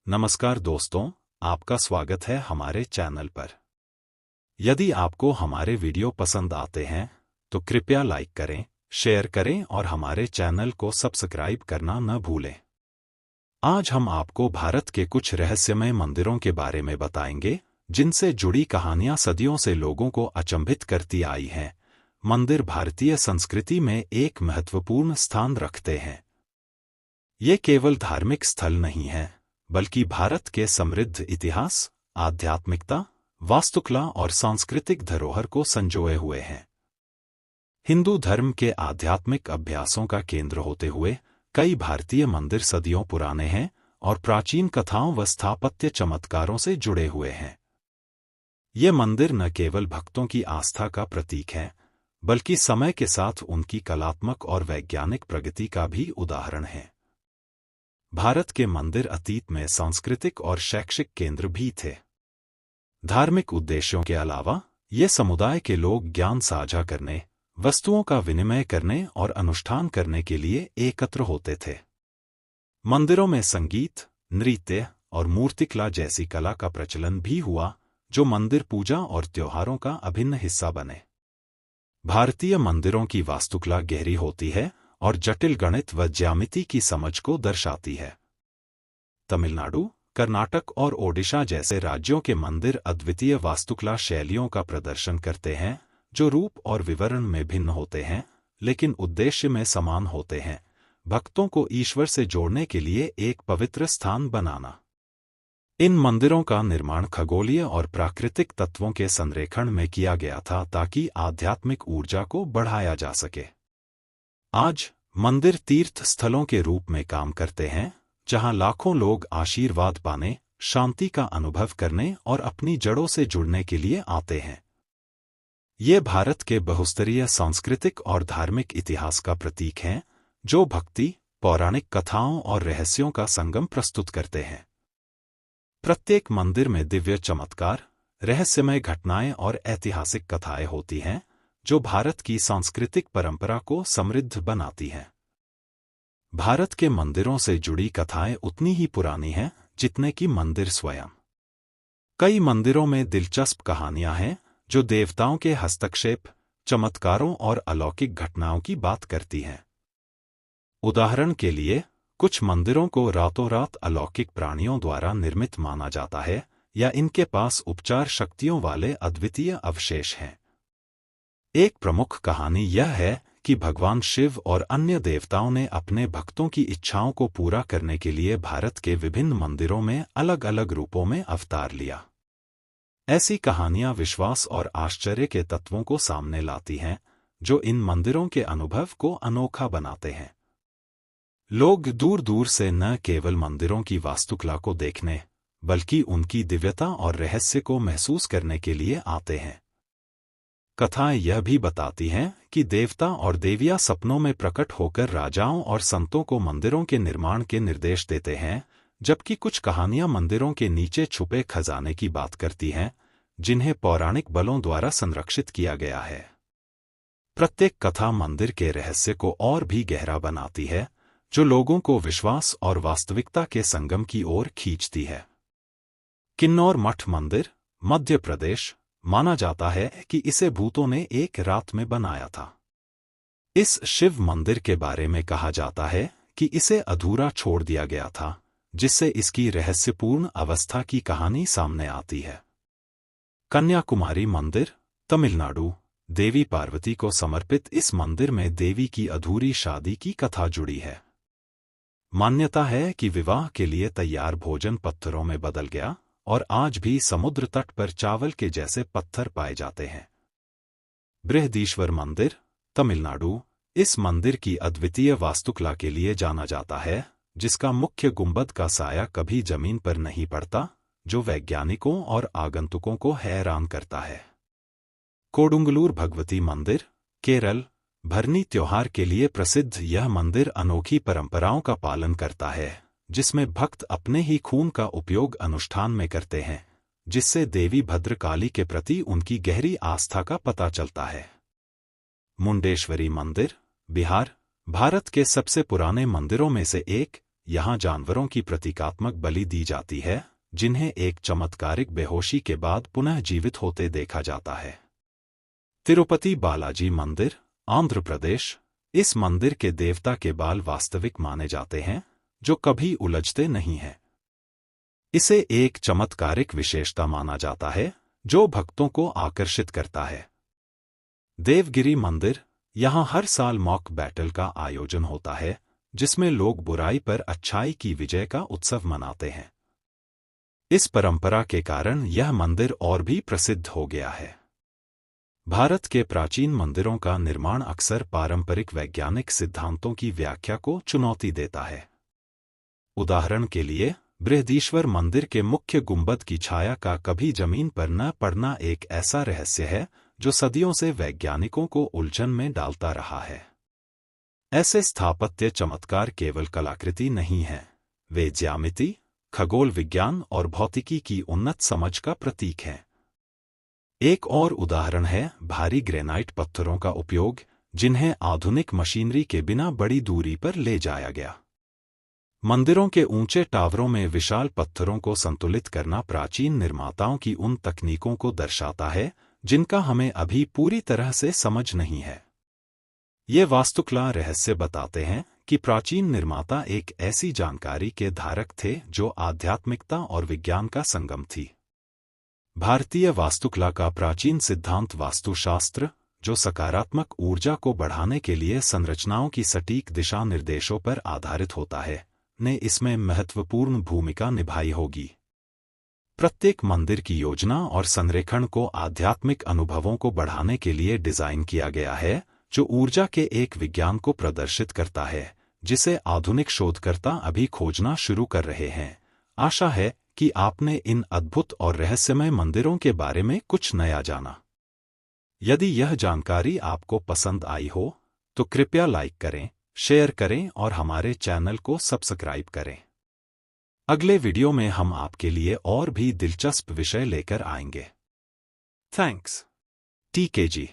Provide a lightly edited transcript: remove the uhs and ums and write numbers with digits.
नमस्कार दोस्तों, आपका स्वागत है हमारे चैनल पर। यदि आपको हमारे वीडियो पसंद आते हैं तो कृपया लाइक करें, शेयर करें और हमारे चैनल को सब्सक्राइब करना न भूलें। आज हम आपको भारत के कुछ रहस्यमय मंदिरों के बारे में बताएंगे, जिनसे जुड़ी कहानियां सदियों से लोगों को अचंभित करती आई हैं। मंदिर भारतीय संस्कृति में एक महत्वपूर्ण स्थान रखते हैं। ये केवल धार्मिक स्थल नहीं हैं, बल्कि भारत के समृद्ध इतिहास, आध्यात्मिकता, वास्तुकला और सांस्कृतिक धरोहर को संजोए हुए हैं। हिंदू धर्म के आध्यात्मिक अभ्यासों का केंद्र होते हुए कई भारतीय मंदिर सदियों पुराने हैं और प्राचीन कथाओं व स्थापत्य चमत्कारों से जुड़े हुए हैं। ये मंदिर न केवल भक्तों की आस्था का प्रतीक हैं, बल्कि समय के साथ उनकी कलात्मक और वैज्ञानिक प्रगति का भी उदाहरण हैं। भारत के मंदिर अतीत में सांस्कृतिक और शैक्षिक केंद्र भी थे। धार्मिक उद्देश्यों के अलावा ये समुदाय के लोग ज्ञान साझा करने, वस्तुओं का विनिमय करने और अनुष्ठान करने के लिए एकत्र होते थे। मंदिरों में संगीत, नृत्य और मूर्तिकला जैसी कला का प्रचलन भी हुआ, जो मंदिर पूजा और त्योहारों का अभिन्न हिस्सा बने। भारतीय मंदिरों की वास्तुकला गहरी होती है और जटिल गणित व ज्यामिति की समझ को दर्शाती है। तमिलनाडु, कर्नाटक और ओडिशा जैसे राज्यों के मंदिर अद्वितीय वास्तुकला शैलियों का प्रदर्शन करते हैं, जो रूप और विवरण में भिन्न होते हैं, लेकिन उद्देश्य में समान होते हैं: भक्तों को ईश्वर से जोड़ने के लिए एक पवित्र स्थान बनाना। इन मंदिरों का निर्माण खगोलीय और प्राकृतिक तत्वों के संरेखण में किया गया था ताकि आध्यात्मिक ऊर्जा को बढ़ाया जा सके। आज मंदिर तीर्थ स्थलों के रूप में काम करते हैं, जहां लाखों लोग आशीर्वाद पाने, शांति का अनुभव करने और अपनी जड़ों से जुड़ने के लिए आते हैं। ये भारत के बहुस्तरीय सांस्कृतिक और धार्मिक इतिहास का प्रतीक हैं, जो भक्ति, पौराणिक कथाओं और रहस्यों का संगम प्रस्तुत करते हैं। प्रत्येक मंदिर में दिव्य चमत्कार, रहस्यमय घटनाएं और ऐतिहासिक कथाएं होती हैं, जो भारत की सांस्कृतिक परंपरा को समृद्ध बनाती हैं। भारत के मंदिरों से जुड़ी कथाएं उतनी ही पुरानी हैं जितने कि मंदिर स्वयं। कई मंदिरों में दिलचस्प कहानियां हैं, जो देवताओं के हस्तक्षेप, चमत्कारों और अलौकिक घटनाओं की बात करती हैं। उदाहरण के लिए, कुछ मंदिरों को रातों रात अलौकिक प्राणियों द्वारा निर्मित माना जाता है, या इनके पास उपचार शक्तियों वाले अद्वितीय अवशेष हैं। एक प्रमुख कहानी यह है कि भगवान शिव और अन्य देवताओं ने अपने भक्तों की इच्छाओं को पूरा करने के लिए भारत के विभिन्न मंदिरों में अलग अलग रूपों में अवतार लिया। ऐसी कहानियां विश्वास और आश्चर्य के तत्वों को सामने लाती हैं, जो इन मंदिरों के अनुभव को अनोखा बनाते हैं। लोग दूर दूर से न केवल मंदिरों की वास्तुकला को देखने, बल्कि उनकी दिव्यता और रहस्य को महसूस करने के लिए आते हैं। कथाएं यह भी बताती हैं कि देवता और देवियां सपनों में प्रकट होकर राजाओं और संतों को मंदिरों के निर्माण के निर्देश देते हैं, जबकि कुछ कहानियां मंदिरों के नीचे छुपे खजाने की बात करती हैं, जिन्हें पौराणिक बलों द्वारा संरक्षित किया गया है। प्रत्येक कथा मंदिर के रहस्य को और भी गहरा बनाती है, जो लोगों को विश्वास और वास्तविकता के संगम की ओर खींचती है। किन्नौर मठ मंदिर, मध्य प्रदेश, माना जाता है कि इसे भूतों ने एक रात में बनाया था। इस शिव मंदिर के बारे में कहा जाता है कि इसे अधूरा छोड़ दिया गया था, जिससे इसकी रहस्यपूर्ण अवस्था की कहानी सामने आती है। कन्याकुमारी मंदिर, तमिलनाडु, देवी पार्वती को समर्पित इस मंदिर में देवी की अधूरी शादी की कथा जुड़ी है। मान्यता है कि विवाह के लिए तैयार भोजन पत्थरों में बदल गया और आज भी समुद्र तट पर चावल के जैसे पत्थर पाए जाते हैं। बृहदीश्वर मंदिर, तमिलनाडु, इस मंदिर की अद्वितीय वास्तुकला के लिए जाना जाता है, जिसका मुख्य गुंबद का साया कभी जमीन पर नहीं पड़ता, जो वैज्ञानिकों और आगंतुकों को हैरान करता है। कोडुंगलूर भगवती मंदिर, केरल, भरनी त्योहार के लिए प्रसिद्ध यह मंदिर अनोखी परंपराओं का पालन करता है, जिसमें भक्त अपने ही खून का उपयोग अनुष्ठान में करते हैं, जिससे देवी भद्रकाली के प्रति उनकी गहरी आस्था का पता चलता है। मुंडेश्वरी मंदिर, बिहार, भारत के सबसे पुराने मंदिरों में से एक, यहाँ जानवरों की प्रतीकात्मक बलि दी जाती है, जिन्हें एक चमत्कारिक बेहोशी के बाद पुनः जीवित होते देखा जाता है। तिरुपति बालाजी मंदिर, आंध्र प्रदेश। इस मंदिर के देवता के बाल वास्तविक माने जाते हैं, जो कभी उलझते नहीं हैं। इसे एक चमत्कारिक विशेषता माना जाता है, जो भक्तों को आकर्षित करता है। देवगिरी मंदिर, यहाँ हर साल मॉक बैटल का आयोजन होता है, जिसमें लोग बुराई पर अच्छाई की विजय का उत्सव मनाते हैं। इस परंपरा के कारण यह मंदिर और भी प्रसिद्ध हो गया है। भारत के प्राचीन मंदिरों का निर्माण अक्सर पारंपरिक वैज्ञानिक सिद्धांतों की व्याख्या को चुनौती देता है। उदाहरण के लिए, बृहदीश्वर मंदिर के मुख्य गुंबद की छाया का कभी जमीन पर न पड़ना एक ऐसा रहस्य है जो सदियों से वैज्ञानिकों को उलझन में डालता रहा है। ऐसे स्थापत्य चमत्कार केवल कलाकृति नहीं हैं, वे ज्यामिति, खगोल विज्ञान और भौतिकी की उन्नत समझ का प्रतीक हैं। एक और उदाहरण है भारी ग्रेनाइट पत्थरों का उपयोग, जिन्हें आधुनिक मशीनरी के बिना बड़ी दूरी पर ले जाया गया। मंदिरों के ऊंचे टावरों में विशाल पत्थरों को संतुलित करना प्राचीन निर्माताओं की उन तकनीकों को दर्शाता है, जिनका हमें अभी पूरी तरह से समझ नहीं है। ये वास्तुकला रहस्य बताते हैं कि प्राचीन निर्माता एक ऐसी जानकारी के धारक थे जो आध्यात्मिकता और विज्ञान का संगम थी। भारतीय वास्तुकला का प्राचीन सिद्धांत वास्तुशास्त्र, जो सकारात्मक ऊर्जा को बढ़ाने के लिए संरचनाओं की सटीक दिशा निर्देशों पर आधारित होता है, ने इसमें महत्वपूर्ण भूमिका निभाई होगी। प्रत्येक मंदिर की योजना और संरेखण को आध्यात्मिक अनुभवों को बढ़ाने के लिए डिजाइन किया गया है, जो ऊर्जा के एक विज्ञान को प्रदर्शित करता है, जिसे आधुनिक शोधकर्ता अभी खोजना शुरू कर रहे हैं। आशा है कि आपने इन अद्भुत और रहस्यमय मंदिरों के बारे में कुछ नया जाना। यदि यह जानकारी आपको पसंद आई हो, तो कृपया लाइक करें, शेयर करें और हमारे चैनल को सब्सक्राइब करें। अगले वीडियो में हम आपके लिए और भी दिलचस्प विषय लेकर आएंगे। थैंक्स। TKG।